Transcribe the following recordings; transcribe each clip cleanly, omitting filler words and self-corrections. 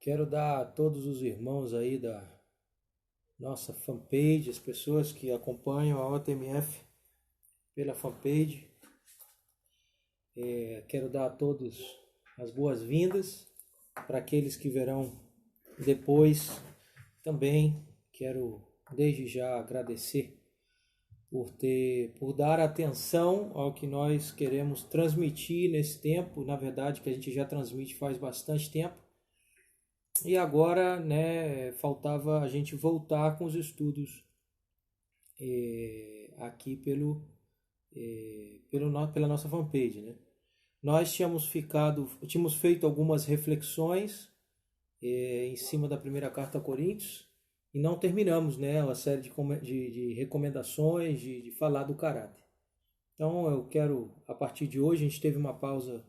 Quero dar a todos os irmãos aí da nossa fanpage, as pessoas que acompanham a OTMF pela fanpage, quero dar a todos as boas-vindas. Para aqueles que verão depois, também quero desde já agradecer por dar atenção ao que nós queremos transmitir nesse tempo, na verdade que a gente já transmite faz bastante tempo. E agora, né, faltava a gente voltar com os estudos aqui pela nossa fanpage, né? Nós tínhamos feito algumas reflexões em cima da primeira carta a Coríntios e não terminamos, né, a série de recomendações, de falar do caráter. Então eu quero, a partir de hoje, a gente teve uma pausa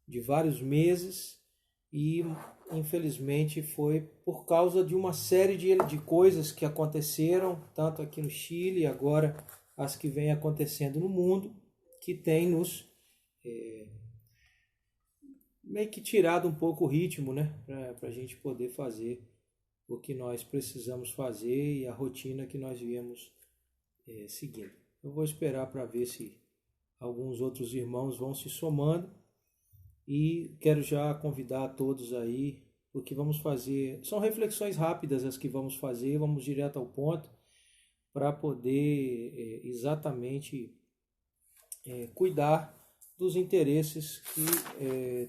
de vários meses e infelizmente foi por causa de uma série de coisas que aconteceram, tanto aqui no Chile e agora as que vêm acontecendo no mundo, que tem nos meio que tirado um pouco o ritmo, né, para a gente poder fazer o que nós precisamos fazer e a rotina que nós viemos seguindo. Eu vou esperar para ver se alguns outros irmãos vão se somando e quero já convidar a todos aí, porque vamos fazer, são reflexões rápidas as que vamos fazer, vamos direto ao ponto para poder exatamente cuidar dos interesses que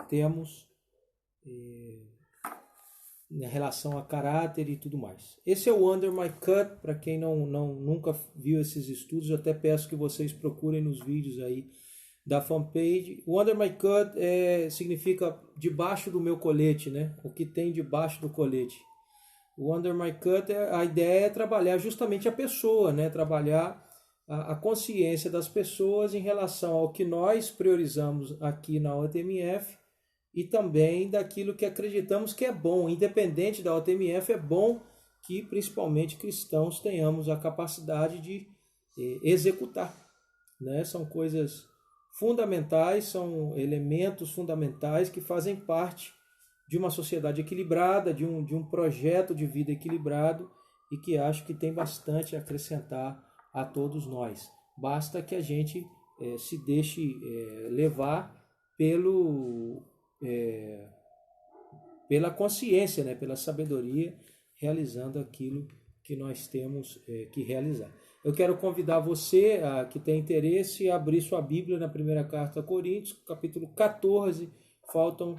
temos em relação a caráter e tudo mais. Esse é o Under My Cut, para quem nunca viu esses estudos, eu até peço que vocês procurem nos vídeos aí da fanpage. O Under My Cut significa debaixo do meu colete, né? O que tem debaixo do colete. O Under My Cut, a ideia é trabalhar justamente a pessoa, né? Trabalhar a consciência das pessoas em relação ao que nós priorizamos aqui na OTMF e também daquilo que acreditamos que é bom. Independente da OTMF, é bom que principalmente cristãos tenhamos a capacidade de executar, né? São coisas fundamentais, são elementos fundamentais que fazem parte de uma sociedade equilibrada, de um projeto de vida equilibrado e que acho que tem bastante a acrescentar a todos nós. Basta que a gente se deixe levar pela consciência, né? Pela sabedoria, realizando aquilo que nós temos que realizar. Eu quero convidar você que tem interesse a abrir sua Bíblia na primeira carta a Coríntios, capítulo 14. Faltam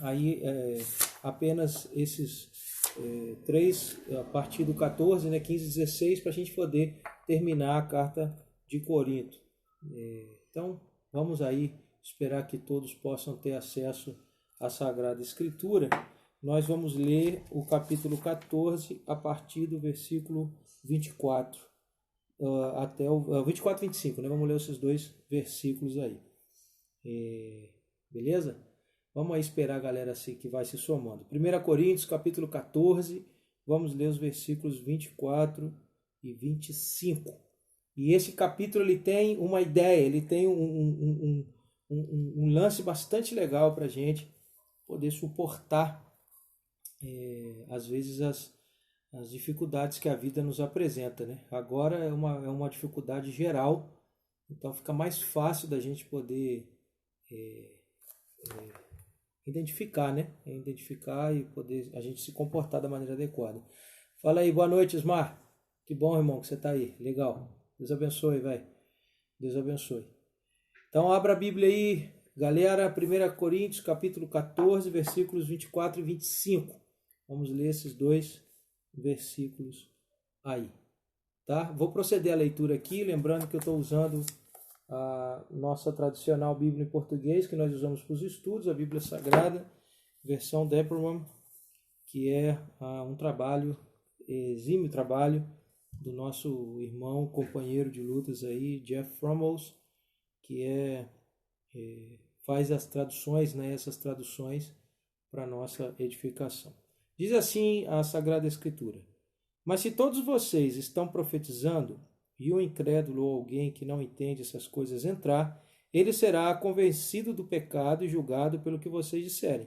aí apenas esses três, a partir do 14, né, 15 e 16, para a gente poder terminar a carta de Corinto. Então, vamos aí esperar que todos possam ter acesso à Sagrada Escritura. Nós vamos ler o capítulo 14 a partir do versículo 24 até o 24 e 25, né? Vamos ler esses dois versículos aí. Beleza? Vamos aí esperar a galera que vai se somando. 1 Coríntios, capítulo 14, vamos ler os versículos 24 e 25. E esse capítulo ele tem uma ideia, ele tem um lance bastante legal para a gente poder suportar, às vezes, as dificuldades que a vida nos apresenta, né? Agora é uma dificuldade geral, então fica mais fácil da gente poder identificar, né? Identificar e poder a gente se comportar da maneira adequada. Fala aí, boa noite, Ismar. Que bom, irmão, que você está aí. Legal. Deus abençoe, velho. Deus abençoe. Então, abra a Bíblia aí, galera. 1 Coríntios, capítulo 14, versículos 24 e 25. Vamos ler esses dois versículos aí, tá? Vou proceder à leitura aqui, lembrando que eu estou usando a nossa tradicional Bíblia em português, que nós usamos para os estudos, a Bíblia Sagrada, versão Deperman, que é um trabalho, exímio trabalho, do nosso irmão, companheiro de lutas aí, Jeff Fromholz, que faz as traduções, né, essas traduções para a nossa edificação. Diz assim a Sagrada Escritura: mas se todos vocês estão profetizando, e um incrédulo ou alguém que não entende essas coisas entrar, ele será convencido do pecado e julgado pelo que vocês disserem.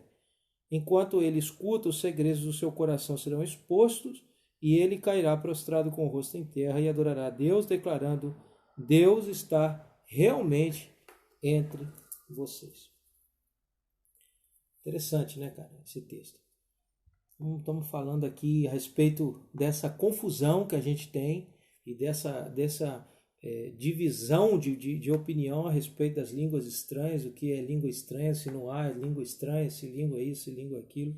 Enquanto ele escuta, os segredos do seu coração serão expostos e ele cairá prostrado com o rosto em terra e adorará a Deus, declarando: Deus está realmente entre vocês. Interessante, né, cara, esse texto. Estamos falando aqui a respeito dessa confusão que a gente tem e dessa divisão de opinião a respeito das línguas estranhas, o que é língua estranha, se não há língua estranha, se língua é isso, se língua é aquilo.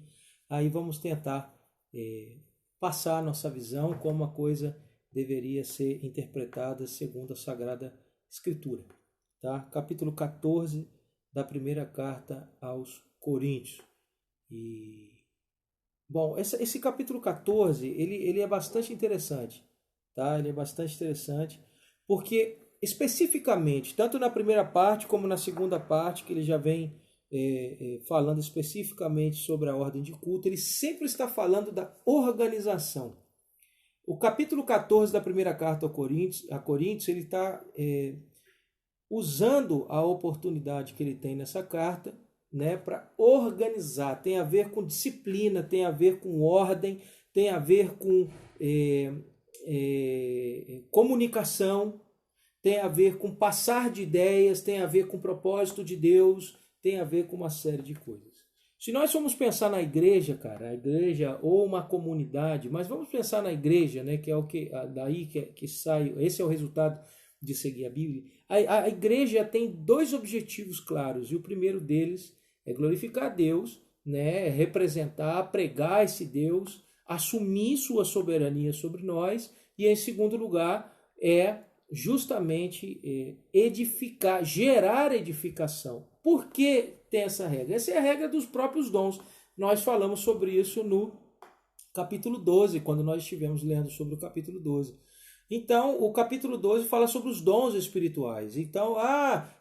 Aí vamos tentar passar a nossa visão como a coisa deveria ser interpretada segundo a Sagrada Escritura. Tá? Capítulo 14 da primeira carta aos Coríntios. Bom, esse capítulo 14, ele é bastante interessante. Tá? Ele é bastante interessante porque especificamente, tanto na primeira parte como na segunda parte, que ele já vem falando especificamente sobre a ordem de culto, ele sempre está falando da organização. O capítulo 14 da primeira carta a Coríntios, ele está usando a oportunidade que ele tem nessa carta, né, para organizar. Tem a ver com disciplina, tem a ver com ordem, tem a ver com comunicação, tem a ver com passar de ideias, tem a ver com propósito de Deus, tem a ver com uma série de coisas. Se nós formos pensar na igreja, cara, a igreja ou uma comunidade, mas vamos pensar na igreja, né, que é o que daí que sai, esse é o resultado de seguir a Bíblia. A igreja tem dois objetivos claros, e o primeiro deles é glorificar a Deus, né, representar, pregar esse Deus, assumir sua soberania sobre nós, e em segundo lugar é justamente edificar, gerar edificação. Por que tem essa regra? Essa é a regra dos próprios dons. Nós falamos sobre isso no capítulo 12, quando nós estivemos lendo sobre o capítulo 12. Então, o capítulo 12 fala sobre os dons espirituais. Então,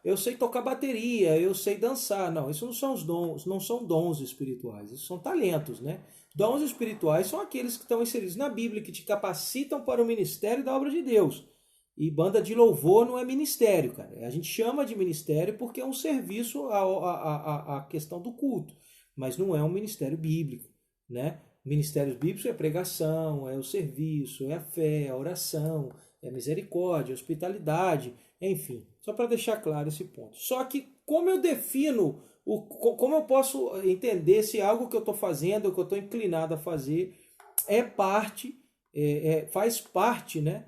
eu sei tocar bateria, eu sei dançar. Não, isso não são os dons, não são dons espirituais, isso são talentos, né? Dons espirituais são aqueles que estão inseridos na Bíblia, que te capacitam para o ministério da obra de Deus. E banda de louvor não é ministério, cara. A gente chama de ministério porque é um serviço à questão do culto, mas não é um ministério bíblico, né? Ministérios bíblicos é pregação, é o serviço, é a fé, é a oração, é a misericórdia, a hospitalidade, enfim. Só para deixar claro esse ponto. Só que como eu defino, como eu posso entender se algo que eu estou fazendo, ou que eu estou inclinado a fazer, faz parte, né,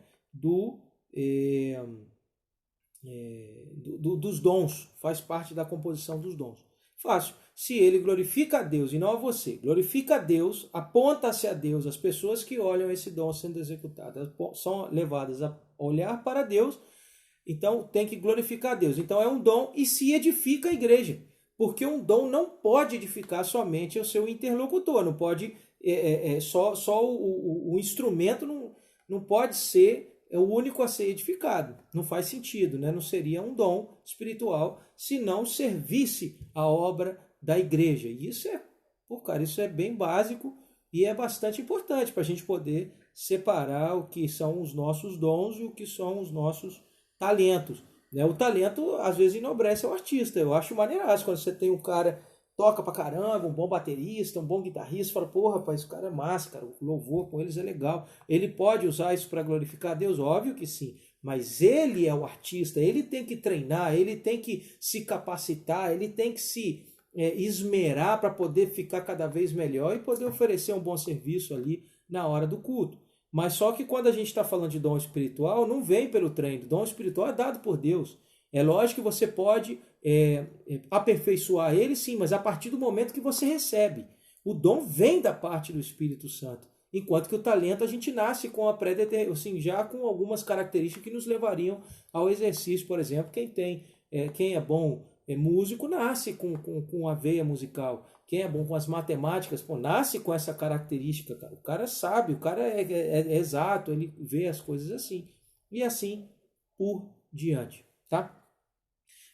dos dons, faz parte da composição dos dons. Fácil. Se ele glorifica a Deus e não a você, glorifica a Deus, aponta-se a Deus, as pessoas que olham esse dom sendo executadas são levadas a olhar para Deus, então tem que glorificar a Deus. Então é um dom e se edifica a igreja, porque um dom não pode edificar somente o seu interlocutor, não pode, só o instrumento não pode ser o único a ser edificado. Não faz sentido, né? Não seria um dom espiritual se não servisse a obra da igreja. E isso isso é bem básico e é bastante importante para a gente poder separar o que são os nossos dons e o que são os nossos talentos. Né? O talento, às vezes, enobrece o artista. Eu acho maneiraço quando você tem um cara toca pra caramba, um bom baterista, um bom guitarrista, fala, pô, rapaz, esse cara é massa, cara, o louvor com eles é legal. Ele pode usar isso para glorificar a Deus? Óbvio que sim, mas ele é o artista, ele tem que treinar, ele tem que se capacitar, ele tem que se esmerar para poder ficar cada vez melhor e poder oferecer um bom serviço ali na hora do culto. Mas só que quando a gente está falando de dom espiritual, não vem pelo treino, dom espiritual é dado por Deus. É lógico que você pode aperfeiçoar ele, sim, mas a partir do momento que você recebe. O dom vem da parte do Espírito Santo. Enquanto que o talento a gente nasce com a assim, já com algumas características que nos levariam ao exercício, por exemplo, quem é bom músico nasce com a veia musical. Quem é bom com as matemáticas, nasce com essa característica. Cara. O cara sabe, o cara é exato, ele vê as coisas assim. E assim por diante, tá?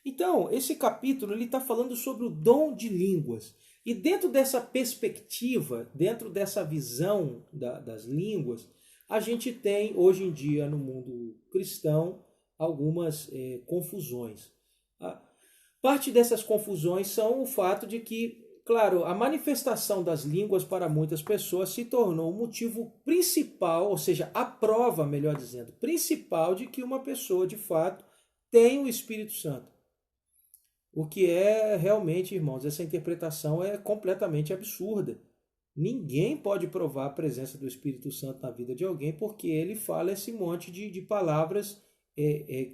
Então, esse capítulo ele está falando sobre o dom de línguas. E dentro dessa perspectiva, dentro dessa visão das línguas, a gente tem, hoje em dia, no mundo cristão, algumas confusões. Parte dessas confusões são o fato de que claro, a manifestação das línguas para muitas pessoas se tornou o motivo principal, ou seja, a prova, melhor dizendo, principal de que uma pessoa, de fato, tem o Espírito Santo. O que é realmente, irmãos, essa interpretação é completamente absurda. Ninguém pode provar a presença do Espírito Santo na vida de alguém porque ele fala esse monte de palavras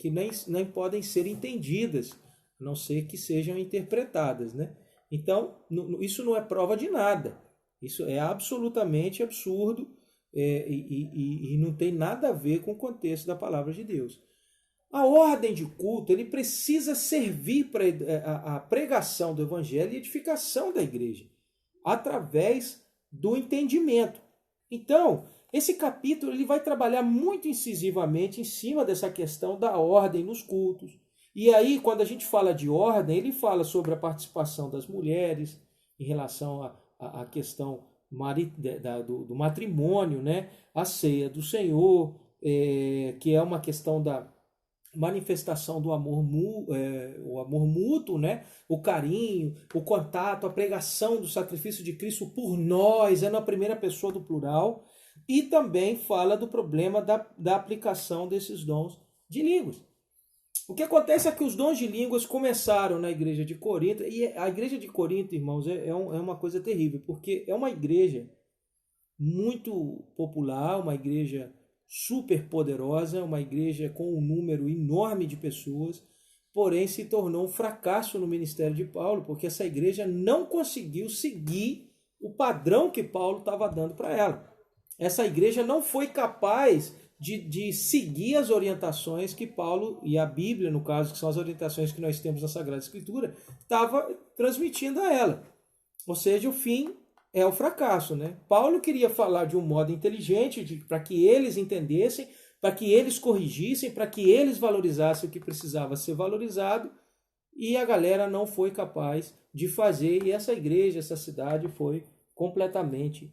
que nem podem ser entendidas, a não ser que sejam interpretadas, né? Então, isso não é prova de nada. Isso é absolutamente absurdo e não tem nada a ver com o contexto da palavra de Deus. A ordem de culto ele precisa servir para a pregação do evangelho e edificação da igreja, através do entendimento. Então, esse capítulo ele vai trabalhar muito incisivamente em cima dessa questão da ordem nos cultos. E aí, quando a gente fala de ordem, ele fala sobre a participação das mulheres em relação à questão do matrimônio, né? A ceia do Senhor, que é uma questão da manifestação do amor, o amor mútuo, né? O carinho, o contato, a pregação do sacrifício de Cristo por nós, é na primeira pessoa do plural, e também fala do problema da aplicação desses dons de línguas. O que acontece é que os dons de línguas começaram na igreja de Corinto, e a igreja de Corinto, irmãos, é uma coisa terrível, porque é uma igreja muito popular, uma igreja super poderosa, uma igreja com um número enorme de pessoas, porém se tornou um fracasso no ministério de Paulo, porque essa igreja não conseguiu seguir o padrão que Paulo estava dando para ela. Essa igreja não foi capaz de seguir as orientações que Paulo, e a Bíblia, no caso, que são as orientações que nós temos na Sagrada Escritura, estava transmitindo a ela. Ou seja, o fim é o fracasso, né? Paulo queria falar de um modo inteligente para que eles entendessem, para que eles corrigissem, para que eles valorizassem o que precisava ser valorizado, e a galera não foi capaz de fazer, e essa igreja, essa cidade foi completamente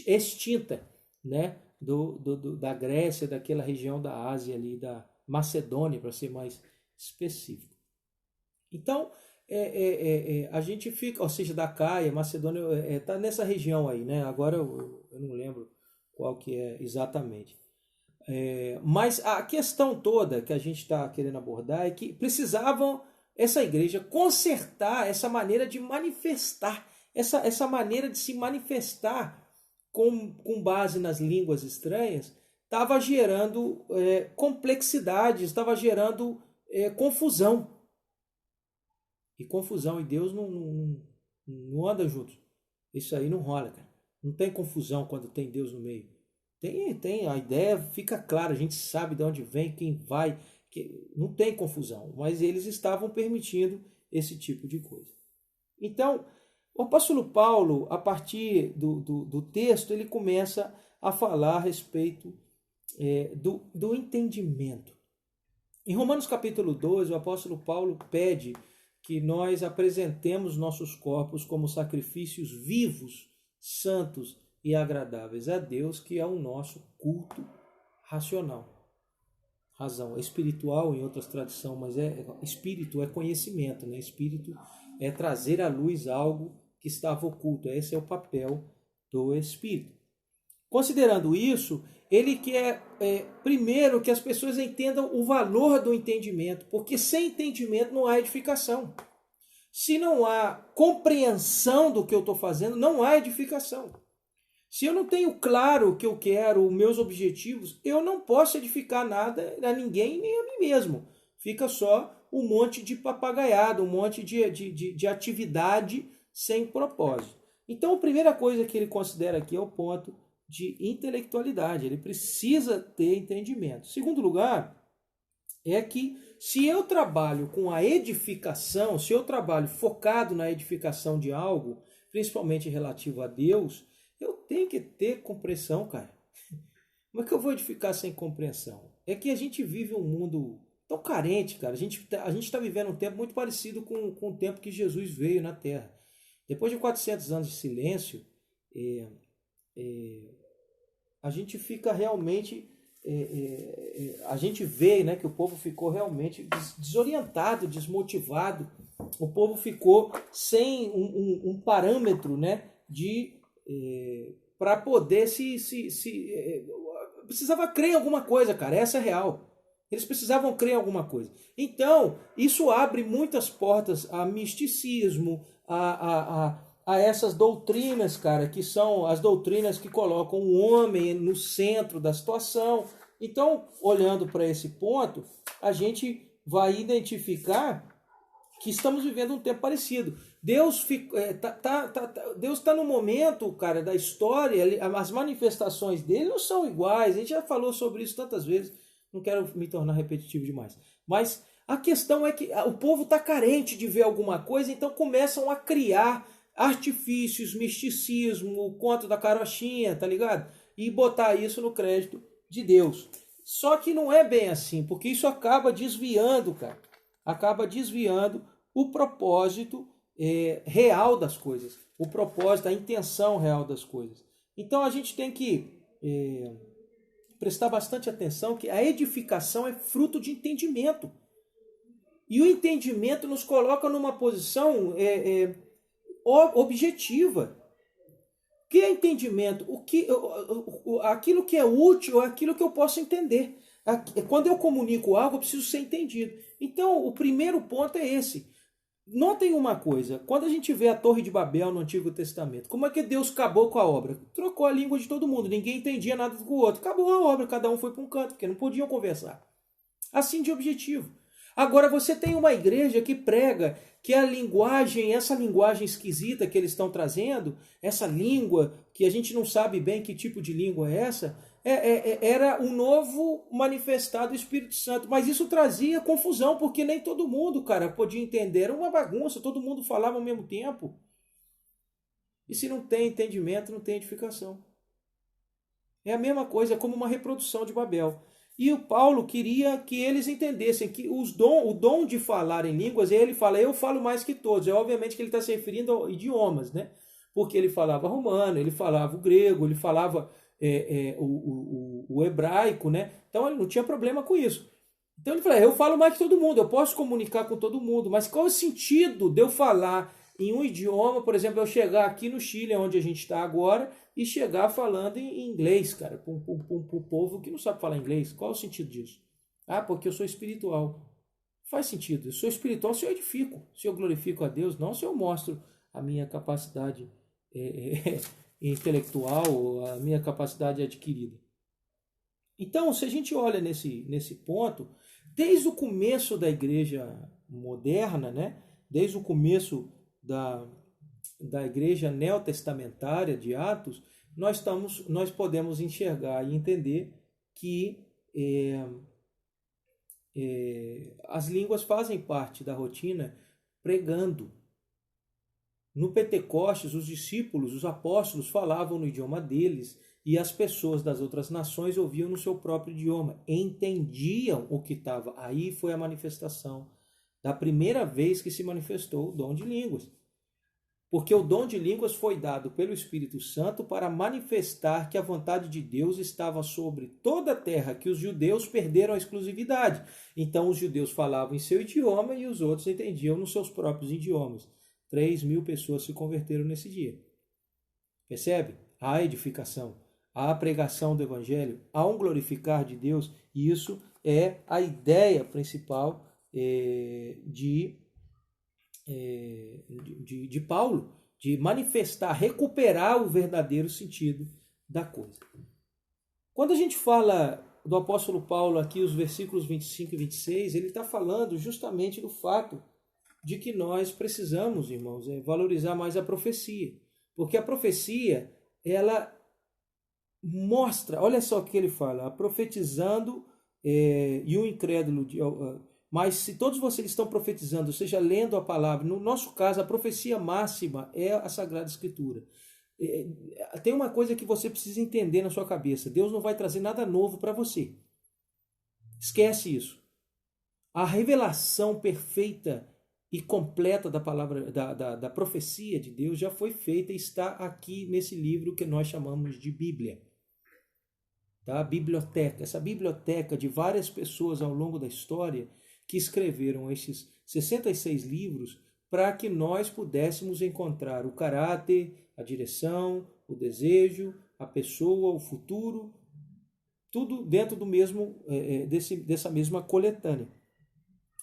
extinta, né? Da Grécia, daquela região da Ásia ali, da Macedônia, para ser mais específico. Então, a gente fica, ou seja, da Caia, Macedônia, está nessa região aí, né? Agora eu não lembro qual que é exatamente. Mas a questão toda que a gente está querendo abordar é que precisavam, essa igreja, consertar essa maneira de manifestar, essa maneira de se manifestar com base nas línguas estranhas, estava gerando complexidades, estava gerando confusão. E confusão e Deus não andam juntos. Isso aí não rola, cara. Não tem confusão quando tem Deus no meio. Tem, a ideia fica clara, a gente sabe de onde vem, quem vai, não tem confusão, mas eles estavam permitindo esse tipo de coisa. Então, o apóstolo Paulo, a partir do texto, ele começa a falar a respeito do entendimento. Em Romanos capítulo 12, o apóstolo Paulo pede que nós apresentemos nossos corpos como sacrifícios vivos, santos e agradáveis a Deus, que é o nosso culto racional. Razão espiritual em outras traduções, mas espírito é conhecimento, né? Espírito é trazer à luz algo que estava oculto. Esse é o papel do Espírito. Considerando isso, ele quer primeiro que as pessoas entendam o valor do entendimento, porque sem entendimento não há edificação. Se não há compreensão do que eu estou fazendo, não há edificação. Se eu não tenho claro o que eu quero, os meus objetivos, eu não posso edificar nada a ninguém nem a mim mesmo. Fica só um monte de papagaiada, um monte de atividade sem propósito. Então, a primeira coisa que ele considera aqui é o ponto de intelectualidade. Ele precisa ter entendimento. Segundo lugar, é que se eu trabalho com a edificação, se eu trabalho focado na edificação de algo, principalmente relativo a Deus, eu tenho que ter compreensão, cara. Como é que eu vou edificar sem compreensão? É que a gente vive um mundo tão carente, cara. A gente está vivendo um tempo muito parecido com o tempo que Jesus veio na Terra. Depois de 400 anos de silêncio, a gente fica realmente... a gente vê, né, que o povo ficou realmente desorientado, desmotivado, O povo ficou sem um parâmetro, né, para poder precisava crer em alguma coisa, cara. Essa é real. Eles precisavam crer em alguma coisa. Então, isso abre muitas portas a misticismo, a essas doutrinas, cara, que são as doutrinas que colocam o homem no centro da situação. Então, olhando para esse ponto, a gente vai identificar que estamos vivendo um tempo parecido. Deus está no momento, cara, da história, as manifestações dele não são iguais. A gente já falou sobre isso tantas vezes, não quero me tornar repetitivo demais. Mas a questão é que o povo está carente de ver alguma coisa, então começam a criar artifícios, misticismo, o conto da carochinha, tá ligado? E botar isso no crédito de Deus. Só que não é bem assim, porque isso acaba desviando, cara. Acaba desviando o propósito real das coisas, o propósito, a intenção real das coisas. Então a gente tem que prestar bastante atenção que a edificação é fruto de entendimento. E o entendimento nos coloca numa posição objetiva. O que é entendimento? Aquilo que é útil é aquilo que eu posso entender. Quando eu comunico algo, eu preciso ser entendido. Então, o primeiro ponto é esse. Notem uma coisa, quando a gente vê a Torre de Babel no Antigo Testamento, como é que Deus acabou com a obra? Trocou a língua de todo mundo, ninguém entendia nada do outro. Acabou a obra, cada um foi para um canto, porque não podiam conversar. Assim de objetivo. Agora você tem uma igreja que prega que a linguagem, essa linguagem esquisita que eles estão trazendo, essa língua que a gente não sabe bem que tipo de língua é essa, era um novo manifestado do Espírito Santo. Mas isso trazia confusão, porque nem todo mundo, cara, podia entender. Era uma bagunça, todo mundo falava ao mesmo tempo. E se não tem entendimento, não tem edificação. É a mesma coisa, é como uma reprodução de Babel. E o Paulo queria que eles entendessem que o dom de falar em línguas, ele fala, eu falo mais que todos. É obviamente que ele está se referindo a idiomas, né? Porque ele falava romano, ele falava o grego, ele falava o hebraico, né? Então ele não tinha problema com isso. Então ele falou, eu falo mais que todo mundo, eu posso comunicar com todo mundo, mas qual é o sentido de eu falar em um idioma, por exemplo, eu chegar aqui no Chile, onde a gente está agora, e chegar falando em inglês, cara, para um povo que não sabe falar inglês. Qual é o sentido disso? Ah, porque eu sou espiritual. Faz sentido. Eu sou espiritual se eu edifico, se eu glorifico a Deus, não se eu mostro a minha capacidade intelectual, a minha capacidade adquirida. Então, se a gente olha nesse ponto, desde o começo da igreja moderna, né? Desde o começo da igreja neotestamentária de Atos, nós podemos enxergar e entender que as línguas fazem parte da rotina pregando. No Pentecostes, os discípulos, os apóstolos falavam no idioma deles e as pessoas das outras nações ouviam no seu próprio idioma, entendiam o que estava. Aí foi a manifestação da primeira vez que se manifestou o dom de línguas. Porque o dom de línguas foi dado pelo Espírito Santo para manifestar que a vontade de Deus estava sobre toda a terra, que os judeus perderam a exclusividade. Então os judeus falavam em seu idioma e os outros entendiam nos seus próprios idiomas. 3.000 pessoas se converteram nesse dia. Percebe? Há edificação, há a pregação do Evangelho, há um glorificar de Deus, e isso é a ideia principal de Paulo, de manifestar, recuperar o verdadeiro sentido da coisa. Quando a gente fala do apóstolo Paulo aqui, os versículos 25 e 26, ele está falando justamente do fato de que nós precisamos, irmãos, valorizar mais a profecia. Porque a profecia, ela mostra, olha só o que ele fala, profetizando e o incrédulo... Mas se todos vocês estão profetizando, ou seja, lendo a palavra, no nosso caso, a profecia máxima é a Sagrada Escritura. Tem uma coisa que você precisa entender na sua cabeça. Deus não vai trazer nada novo para você. Esquece isso. A revelação perfeita e completa da palavra, da profecia de Deus já foi feita e está aqui nesse livro que nós chamamos de Bíblia. Tá? Biblioteca. Essa biblioteca de várias pessoas ao longo da história que escreveram esses 66 livros para que nós pudéssemos encontrar o caráter, a direção, o desejo, a pessoa, o futuro, tudo dentro do mesmo dessa mesma coletânea.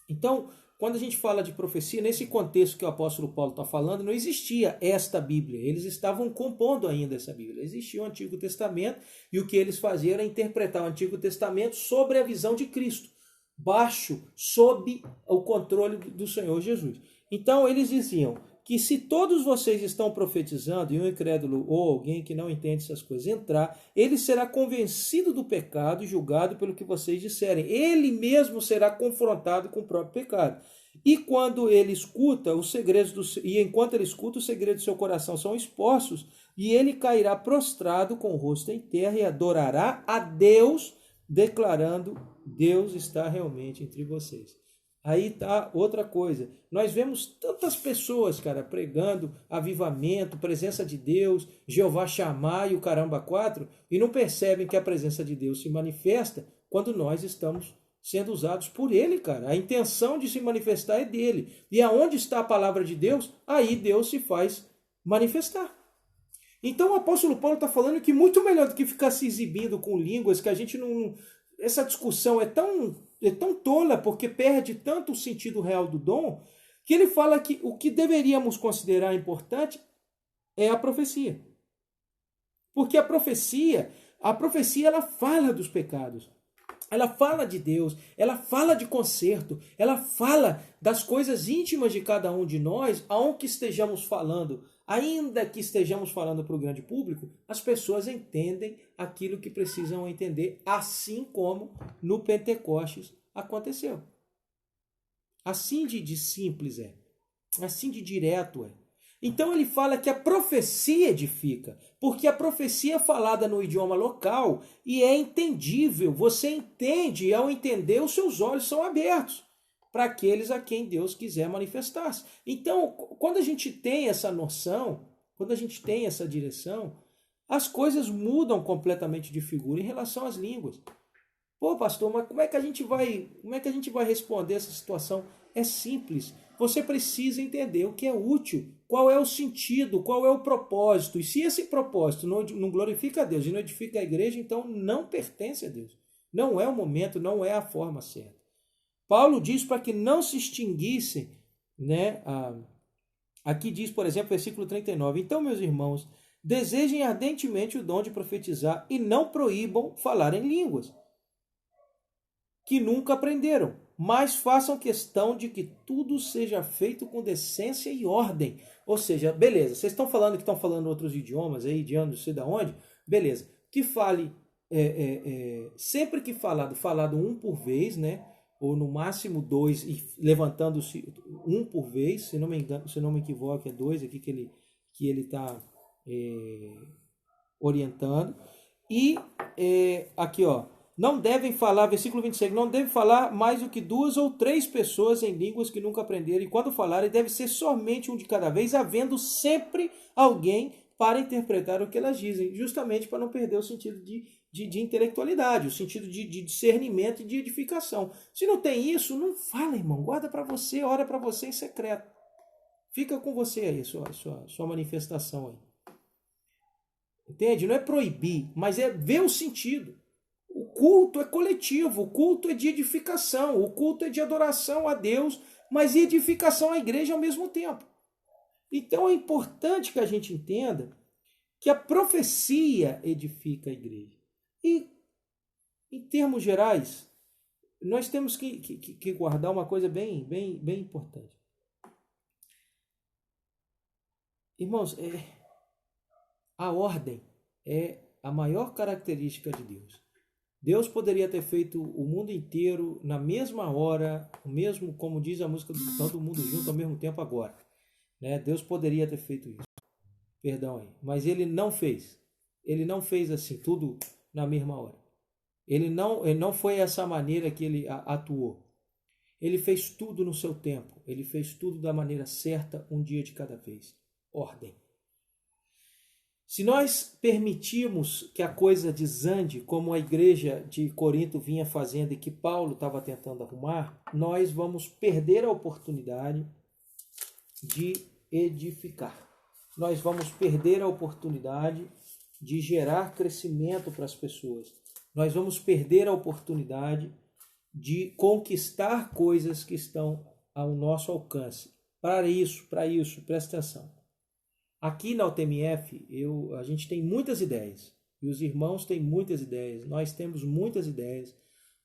Então, quando a gente fala de profecia, nesse contexto que o apóstolo Paulo está falando, não existia esta Bíblia. Eles estavam compondo ainda essa Bíblia. Existia o Antigo Testamento e o que eles faziam era interpretar o Antigo Testamento sobre a visão de Cristo, baixo, sob o controle do Senhor Jesus. Então, eles diziam que se todos vocês estão profetizando e um incrédulo ou alguém que não entende essas coisas entrar, ele será convencido do pecado e julgado pelo que vocês disserem. Ele mesmo será confrontado com o próprio pecado. E quando ele escuta os segredos enquanto ele escuta, os segredos do seu coração são expostos, e ele cairá prostrado com o rosto em terra e adorará a Deus, declarando: Deus está realmente entre vocês. Aí tá outra coisa. Nós vemos tantas pessoas, cara, pregando avivamento, presença de Deus, Jeová Shammah e o caramba 4, e não percebem que a presença de Deus se manifesta quando nós estamos sendo usados por Ele, cara. A intenção de se manifestar é dele. E aonde está a palavra de Deus, aí Deus se faz manifestar. Então o apóstolo Paulo está falando que muito melhor do que ficar se exibindo com línguas, que a gente não... Essa discussão é tão tola, porque perde tanto o sentido real do dom, que ele fala que o que deveríamos considerar importante é a profecia. Porque a profecia ela fala dos pecados, ela fala de Deus, ela fala de conserto, ela fala das coisas íntimas de cada um de nós, aonde estejamos falando. Ainda que estejamos falando para o grande público, as pessoas entendem aquilo que precisam entender, assim como no Pentecostes aconteceu. Assim de simples é. Assim de direto é. Então ele fala que a profecia edifica, porque a profecia é falada no idioma local e é entendível. Você entende e ao entender os seus olhos são abertos para aqueles a quem Deus quiser manifestar-se. Então, quando a gente tem essa noção, quando a gente tem essa direção, as coisas mudam completamente de figura em relação às línguas. Pô, pastor, mas como é que a gente vai responder essa situação? É simples. Você precisa entender o que é útil, qual é o sentido, qual é o propósito. E se esse propósito não glorifica a Deus e não edifica a igreja, então não pertence a Deus. Não é o momento, não é a forma certa. Paulo diz para que não se extinguissem, né? Aqui diz, por exemplo, versículo 39. Então, meus irmãos, desejem ardentemente o dom de profetizar e não proíbam falar em línguas, que nunca aprenderam, mas façam questão de que tudo seja feito com decência e ordem. Ou seja, beleza, vocês estão falando que estão falando outros idiomas aí, de não sei de onde, beleza. Que fale, sempre que falado um por vez, né? Ou no máximo dois, e levantando-se um por vez, se não me engano, se não me equivoco, é dois aqui que ele está orientando. E aqui, ó, não devem falar, versículo 26, não devem falar mais do que 2 ou 3 pessoas em línguas que nunca aprenderam, e quando falarem deve ser somente um de cada vez, havendo sempre alguém para interpretar o que elas dizem, justamente para não perder o sentido de intelectualidade, o sentido de discernimento e de edificação. Se não tem isso, não fala, irmão, guarda para você, ora para você em secreto. Fica com você aí, sua manifestação aí. Entende? Não é proibir, mas é ver o sentido. O culto é coletivo, o culto é de edificação, o culto é de adoração a Deus, mas edificação à igreja ao mesmo tempo. Então é importante que a gente entenda que a profecia edifica a igreja. E, em termos gerais, nós temos que guardar uma coisa bem importante. Irmãos, a ordem é a maior característica de Deus. Deus poderia ter feito o mundo inteiro na mesma hora, o mesmo, como diz a música do todo mundo junto ao mesmo tempo agora. Né? Deus poderia ter feito isso. Perdão aí. Mas ele não fez. Ele não fez assim, tudo na mesma hora. Ele não foi essa maneira que ele atuou. Ele fez tudo no seu tempo. Ele fez tudo da maneira certa, um dia de cada vez. Ordem. Se nós permitirmos que a coisa desande, como a igreja de Corinto vinha fazendo e que Paulo estava tentando arrumar, nós vamos perder a oportunidade de edificar. Nós vamos perder a oportunidade de gerar crescimento para as pessoas. Nós vamos perder a oportunidade de conquistar coisas que estão ao nosso alcance. Para isso, presta atenção. Aqui na UTMF, a gente tem muitas ideias. E os irmãos têm muitas ideias. Nós temos muitas ideias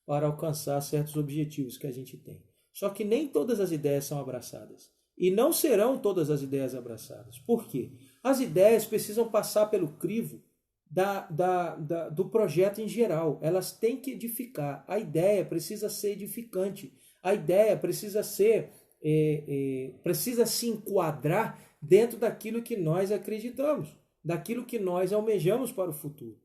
para alcançar certos objetivos que a gente tem. Só que nem todas as ideias são abraçadas. E não serão todas as ideias abraçadas. Por quê? As ideias precisam passar pelo crivo do projeto em geral. Elas têm que edificar. A ideia precisa ser edificante. A ideia precisa precisa se enquadrar dentro daquilo que nós acreditamos, daquilo que nós almejamos para o futuro.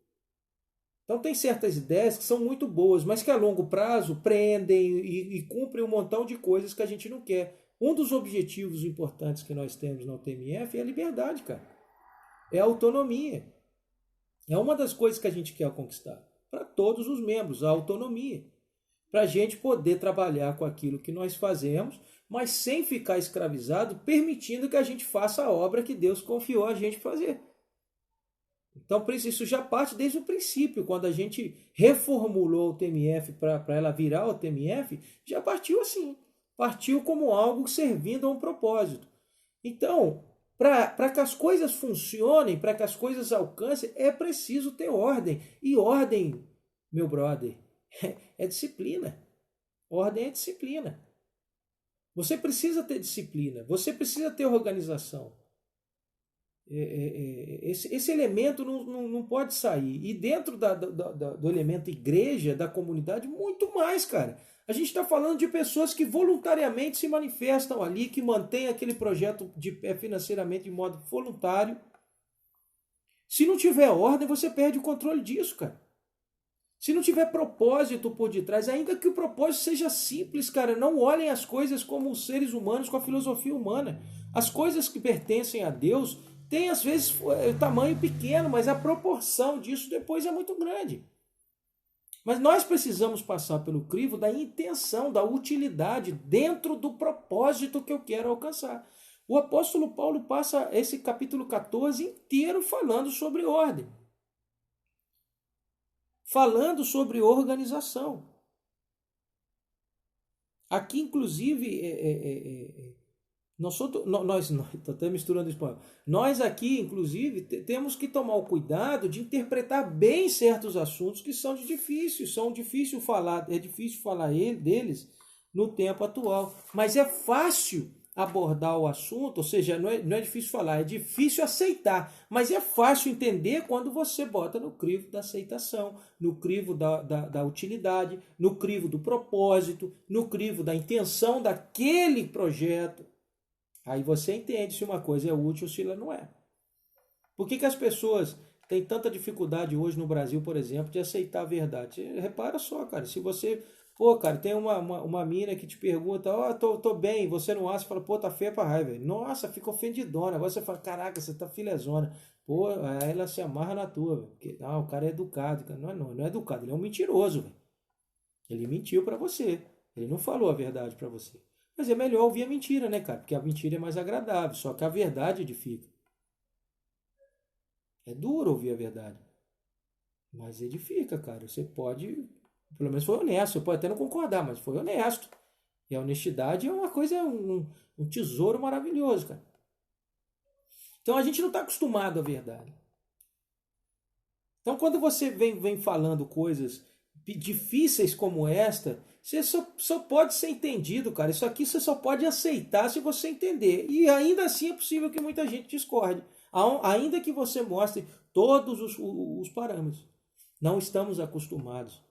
Então tem certas ideias que são muito boas, mas que a longo prazo prendem e cumprem um montão de coisas que a gente não quer. Um dos objetivos importantes que nós temos na UTMF é a liberdade, cara. É a autonomia. É uma das coisas que a gente quer conquistar. Para todos os membros, a autonomia. Para a gente poder trabalhar com aquilo que nós fazemos, mas sem ficar escravizado, permitindo que a gente faça a obra que Deus confiou a gente fazer. Então, isso já parte desde o princípio, quando a gente reformulou o TMF para ela virar o TMF, já partiu assim. Partiu como algo servindo a um propósito. Então, para que as coisas funcionem, para que as coisas alcancem, é preciso ter ordem. E ordem, meu brother, é disciplina. Ordem é disciplina. Você precisa ter disciplina, você precisa ter organização. Esse elemento não pode sair. E dentro do elemento igreja, da comunidade, muito mais, cara. A gente está falando de pessoas que voluntariamente se manifestam ali, que mantêm aquele projeto de pé financeiramente de modo voluntário. Se não tiver ordem, você perde o controle disso, cara. Se não tiver propósito por detrás, ainda que o propósito seja simples, cara, não olhem as coisas como os seres humanos, com a filosofia humana. As coisas que pertencem a Deus têm, às vezes, tamanho pequeno, mas a proporção disso depois é muito grande. Mas nós precisamos passar pelo crivo da intenção, da utilidade, dentro do propósito que eu quero alcançar. O apóstolo Paulo passa esse capítulo 14 inteiro falando sobre ordem. Falando sobre organização. Aqui, inclusive, estou até misturando espanhol. Nós aqui, inclusive, temos que tomar o cuidado de interpretar bem certos assuntos que são difíceis, é difícil falar deles no tempo atual. Mas é fácil abordar o assunto, ou seja, não é difícil falar, é difícil aceitar, mas é fácil entender quando você bota no crivo da aceitação, no crivo da utilidade, no crivo do propósito, no crivo da intenção daquele projeto. Aí você entende se uma coisa é útil ou se ela não é. Por que as pessoas têm tanta dificuldade hoje no Brasil, por exemplo, de aceitar a verdade? Repara só, cara, se você... Pô, cara, tem uma mina que te pergunta, tô bem, você não acha? Você fala, pô, tá feia pra raiva, velho. Nossa, fica ofendidona. Agora você fala, caraca, você tá filezona. Pô, aí ela se amarra na tua, velho. Porque, o cara é educado. Não é educado, ele é um mentiroso, velho. Ele mentiu pra você. Ele não falou a verdade pra você. Mas é melhor ouvir a mentira, né, cara? Porque a mentira é mais agradável, só que a verdade edifica. É duro ouvir a verdade. Mas edifica, cara. Você pode... Pelo menos foi honesto. Você pode até não concordar, mas foi honesto. E a honestidade é uma coisa, um tesouro maravilhoso, cara. Então a gente não está acostumado à verdade. Então quando você vem falando coisas difíceis como esta, você só pode ser entendido, cara. Isso aqui você só pode aceitar se você entender. E ainda assim é possível que muita gente discorde. Ainda que você mostre todos os parâmetros. Não estamos acostumados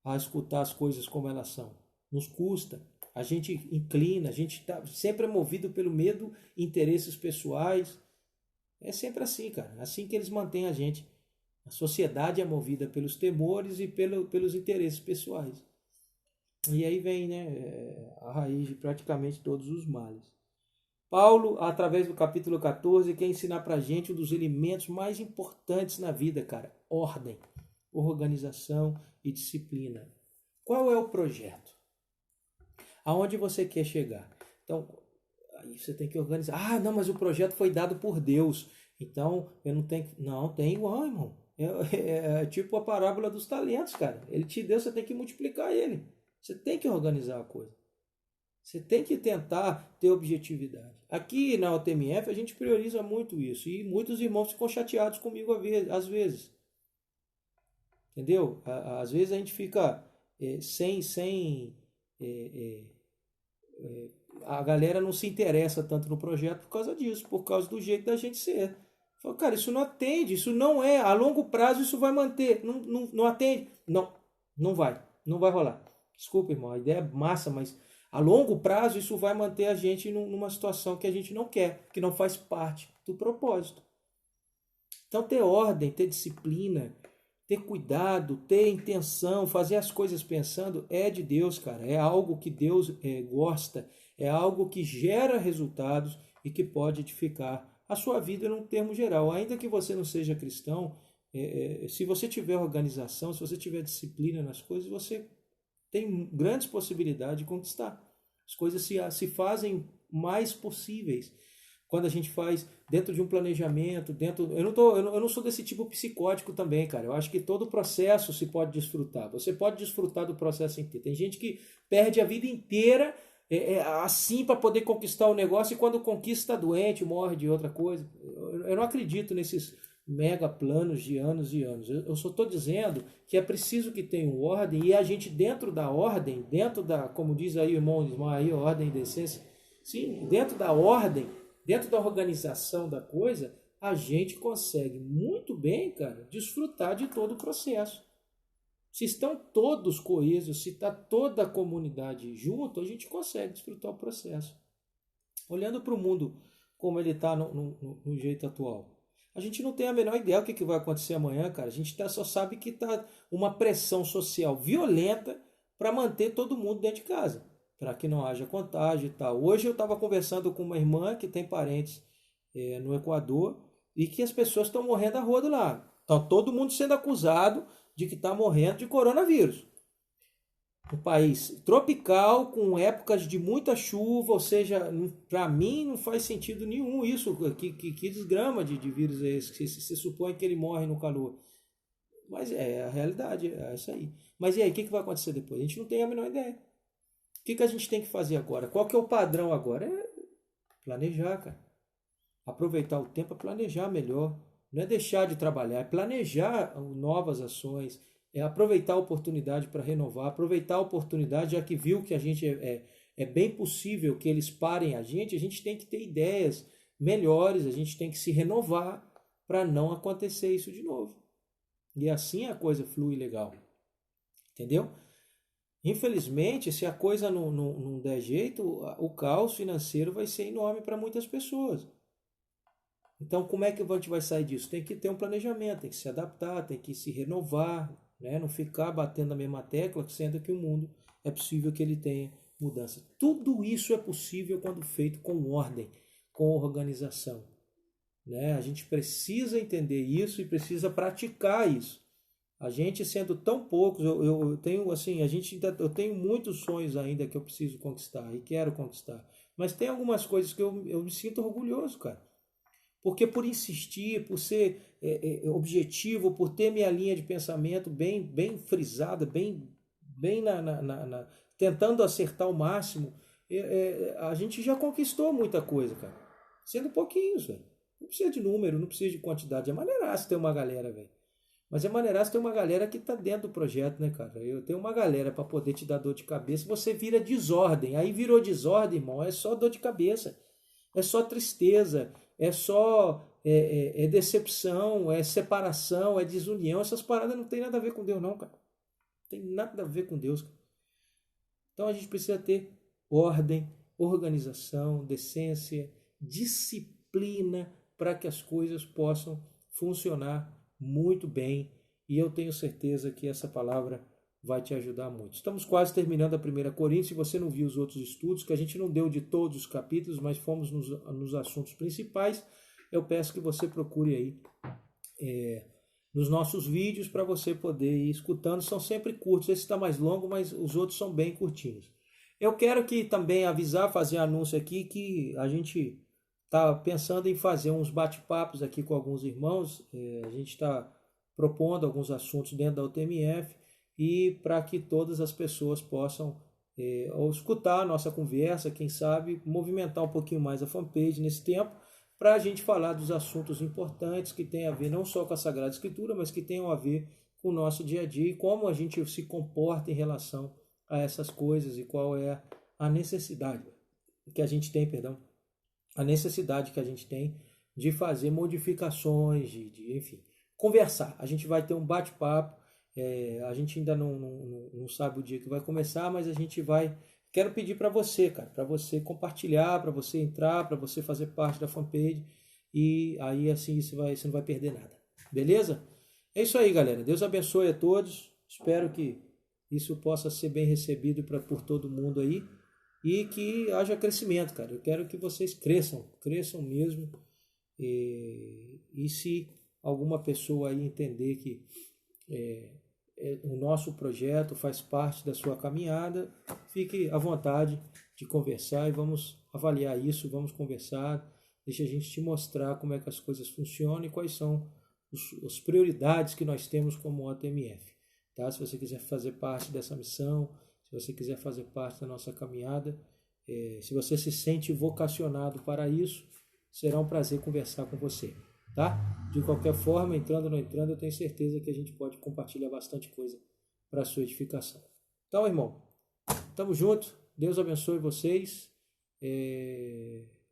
a escutar as coisas como elas são. Nos custa, a gente inclina, a gente sempre é movido pelo medo, interesses pessoais. É sempre assim, cara. É assim que eles mantêm a gente. A sociedade é movida pelos temores e pelos interesses pessoais. E aí vem, né, a raiz de praticamente todos os males. Paulo, através do capítulo 14, quer ensinar pra gente um dos elementos mais importantes na vida, cara. Ordem, organização e disciplina. Qual é o projeto? Aonde você quer chegar? Então, Aí você tem que organizar. Ah, não, mas o projeto foi dado por Deus. Então eu não tenho. Não, tem igual, irmão. É tipo a parábola dos talentos, cara. Ele te deu, você tem que multiplicar ele. Você tem que organizar a coisa. Você tem que tentar ter objetividade. Aqui na OTMF a gente prioriza muito isso. E muitos irmãos ficam chateados comigo às vezes. Entendeu? Às vezes a gente fica sem a galera não se interessa tanto no projeto por causa disso, por causa do jeito da gente ser. Fala, cara, isso não atende, isso não é, a longo prazo isso vai manter, não atende. Não, não vai rolar. Desculpa, irmão, a ideia é massa, mas a longo prazo isso vai manter a gente numa situação que a gente não quer, que não faz parte do propósito. Então ter ordem, ter disciplina, ter cuidado, ter intenção, fazer as coisas pensando é de Deus, cara. É algo que Deus gosta, é algo que gera resultados e que pode edificar a sua vida num termo geral. Ainda que você não seja cristão, se você tiver organização, se você tiver disciplina nas coisas, você tem grandes possibilidades de conquistar. As coisas se fazem mais possíveis quando a gente faz dentro de um planejamento, eu não sou desse tipo psicótico também, cara. Eu acho que todo o processo se pode desfrutar. Você pode desfrutar do processo inteiro. Tem gente que perde a vida inteira assim para poder conquistar o negócio e quando conquista está doente, morre de outra coisa. Eu não acredito nesses mega planos de anos e anos. Eu só estou dizendo que é preciso que tenha ordem e a gente dentro da ordem, como diz aí o irmão Ismael, ordem e decência, sim, dentro da ordem, dentro da organização da coisa, a gente consegue muito bem, cara, desfrutar de todo o processo. Se estão todos coesos, se está toda a comunidade junto, a gente consegue desfrutar o processo. Olhando para o mundo como ele está no jeito atual, a gente não tem a menor ideia do que vai acontecer amanhã, cara. A gente só sabe que está uma pressão social violenta para manter todo mundo dentro de casa, para que não haja contágio e tal. Hoje eu estava conversando com uma irmã que tem parentes no Equador e que as pessoas estão morrendo a rodo lá. Está todo mundo sendo acusado de que está morrendo de coronavírus. Um país tropical, com épocas de muita chuva, ou seja, para mim não faz sentido nenhum isso. Que desgrama de vírus é esse? Que se supõe que ele morre no calor. Mas é a realidade, é isso aí. Mas e aí, o que vai acontecer depois? A gente não tem a menor ideia. O que a gente tem que fazer agora? Qual que é o padrão agora? É planejar, cara. Aproveitar o tempo para planejar melhor. Não é deixar de trabalhar, é planejar novas ações, é aproveitar a oportunidade para renovar, aproveitar a oportunidade, já que viu que a gente é bem possível que eles parem a gente tem que ter ideias melhores, a gente tem que se renovar para não acontecer isso de novo. E assim a coisa flui legal. Entendeu? Infelizmente, se a coisa não der jeito, o caos financeiro vai ser enorme para muitas pessoas. Então, como é que a gente vai sair disso? Tem que ter um planejamento, tem que se adaptar, tem que se renovar, né? Não ficar batendo na mesma tecla, sendo que o mundo é possível que ele tenha mudança. Tudo isso é possível quando feito com ordem, com organização, né? A gente precisa entender isso e precisa praticar isso. A gente sendo tão poucos, eu tenho assim, eu tenho muitos sonhos ainda que eu preciso conquistar e quero conquistar. Mas tem algumas coisas que eu me sinto orgulhoso, cara. Porque por insistir, por ser objetivo, por ter minha linha de pensamento bem frisada, bem tentando acertar o máximo, a gente já conquistou muita coisa, cara. Sendo pouquinhos, velho. Não precisa de número, não precisa de quantidade. É maneiraço ter uma galera, velho. Mas é maneiraço ter uma galera que tá dentro do projeto, né, cara? Eu tenho uma galera para poder te dar dor de cabeça, você vira desordem. Aí virou desordem, irmão, é só dor de cabeça. É só tristeza, é só decepção, é separação, é desunião. Essas paradas não tem nada a ver com Deus, não, cara. Não tem nada a ver com Deus, cara. Então a gente precisa ter ordem, organização, decência, disciplina para que as coisas possam funcionar muito bem. E eu tenho certeza que essa palavra vai te ajudar muito. Estamos quase terminando a 1 Coríntios. Se você não viu os outros estudos, que a gente não deu de todos os capítulos, mas fomos nos assuntos principais, eu peço que você procure aí nos nossos vídeos para você poder ir escutando. São sempre curtos. Esse está mais longo, mas os outros são bem curtinhos. Eu quero que também avisar, fazer anúncio aqui que a gente está pensando em fazer uns bate-papos aqui com alguns irmãos. A gente está propondo alguns assuntos dentro da UTMF e para que todas as pessoas possam ou escutar a nossa conversa, quem sabe movimentar um pouquinho mais a fanpage nesse tempo, para a gente falar dos assuntos importantes que têm a ver não só com a Sagrada Escritura, mas que tenham a ver com o nosso dia a dia e como a gente se comporta em relação a essas coisas e qual é a necessidade que a gente tem, a necessidade que a gente tem de fazer modificações, enfim, conversar. A gente vai ter um bate-papo, a gente ainda não sabe o dia que vai começar, mas a gente vai. Quero pedir para você, cara, para você compartilhar, para você entrar, para você fazer parte da fanpage e aí assim você não vai perder nada. Beleza? É isso aí, galera. Deus abençoe a todos. Espero que isso possa ser bem recebido por todo mundo aí e que haja crescimento, cara. Eu quero que vocês cresçam mesmo. E se alguma pessoa aí entender que o nosso projeto faz parte da sua caminhada, fique à vontade de conversar e vamos avaliar isso, vamos conversar, deixa a gente te mostrar como é que as coisas funcionam e quais são as prioridades que nós temos como OTMF. Tá? Se você quiser fazer parte dessa missão, se você quiser fazer parte da nossa caminhada, se você se sente vocacionado para isso, será um prazer conversar com você. Tá? De qualquer forma, entrando ou não entrando, eu tenho certeza que a gente pode compartilhar bastante coisa para a sua edificação. Então, irmão, tamo junto. Deus abençoe vocês.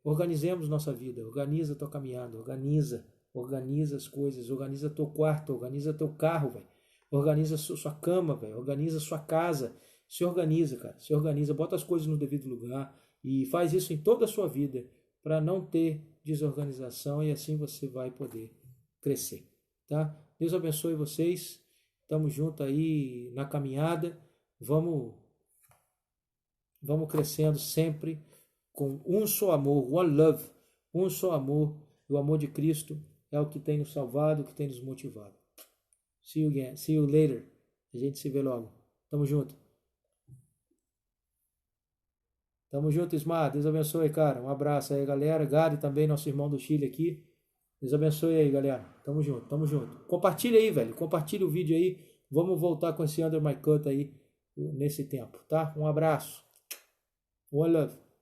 Organizemos nossa vida. Organiza a tua caminhada. Organiza as coisas. Organiza teu quarto. Organiza teu carro, velho. Organiza sua cama, velho. Organiza sua casa. Se organiza, cara. Se organiza. Bota as coisas no devido lugar. E faz isso em toda a sua vida para não ter desorganização e assim você vai poder crescer, tá? Deus abençoe vocês. Tamo junto aí na caminhada. Vamos crescendo sempre com um só amor, one love, um só amor. O amor de Cristo é o que tem nos salvado, o que tem nos motivado. See you again. See you later. A gente se vê logo. Tamo junto. Tamo junto, Ismar. Deus abençoe, cara. Um abraço aí, galera. Gary também, nosso irmão do Chile aqui. Deus abençoe aí, galera. Tamo junto, tamo junto. Compartilha aí, velho. Compartilha o vídeo aí. Vamos voltar com esse Under My Cut aí nesse tempo, tá? Um abraço. One love.